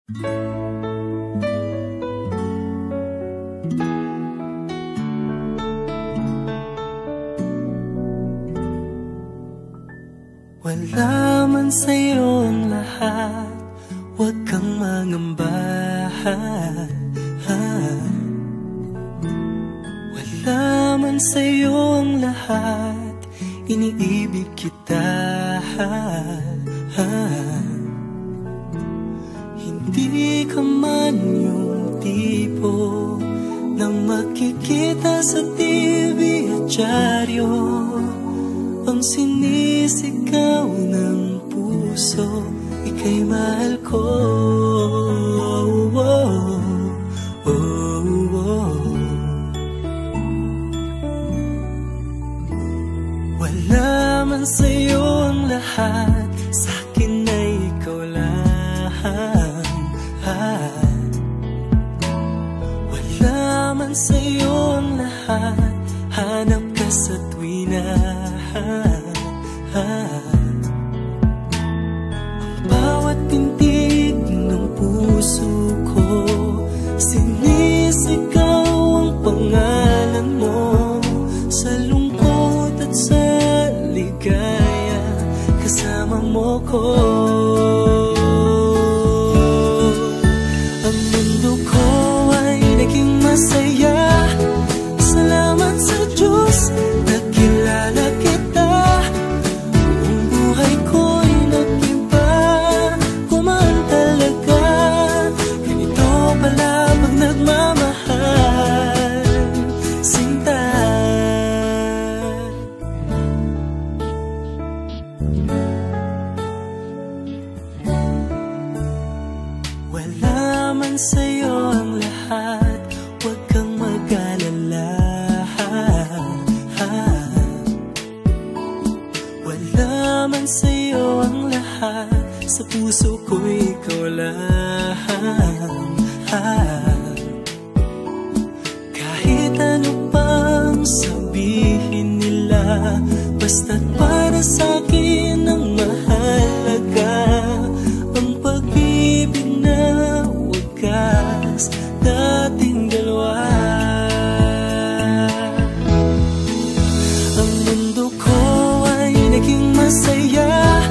Wala man sa'yo ang lahat, huwag kang mangamba. Wala man sa'yo ang lahat, iniibig kita. Hindi ka man yung tipo na makikita sa TV at dyaryo, ang sinisigaw ng puso, ika'y mahal ko. Wala man sa'yo ang lahat, sa'kin ay ikaw lang. Wala man sa'yo ang lahat, hanap ka sa tuwina. Ang bawat tintig ng puso ko, sinisigaw ang pangalan mo. Sa lungkot at sa ligaya, kasama mo ko. Ang mundo ko ay naging masaya, salamat sa Diyos, nakilala kita. Buong buhay ko'y nag-iba, kumaan talaga. Ganito pala pag nagmamahal, sinta. Wala man sa'yo ang lahat, huwag kang mag-alala. Wala man sa'yo ang lahat, sa puso ko ikaw lang. Kahit ano pang sabihin nila, basta't para sa'kin ang mahalaga, ang pag-ibig na wagas nating dalawa. Ang mundo ko ay naging masaya,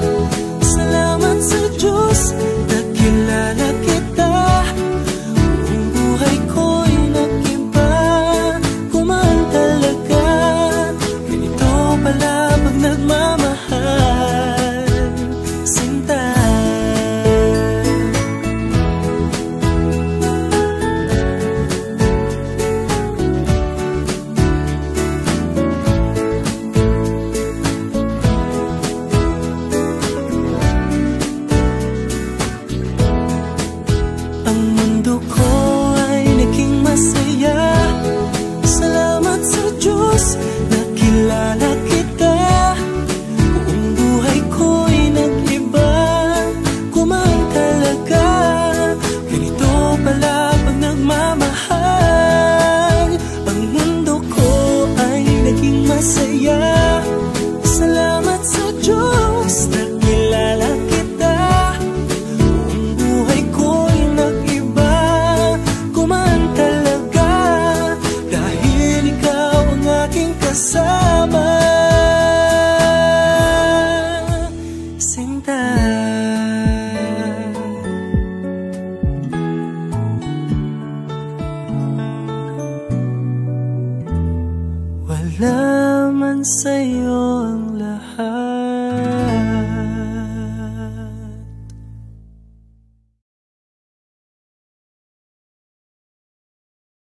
salamat sa Diyos, nakilala kita. Buong buhay ko'y nag-iba, kumaan talaga. Ganito pala pag nagmamahal, sinta. Ang mundo ko ay naging masaya, salamat sa Diyos, nakilala kita. Buong buhay ko'y nag-iba, kumaan talaga. Ganito pala pag nagmamahal. Ang mundo ko ay naging masaya, salamat sa Diyos, nakilala kita. Buong buhay ko'y nag-iba, kumaan talaga. Dahil ikaw ang aking kasama, sinta. Wala man sa'yo ang lahat.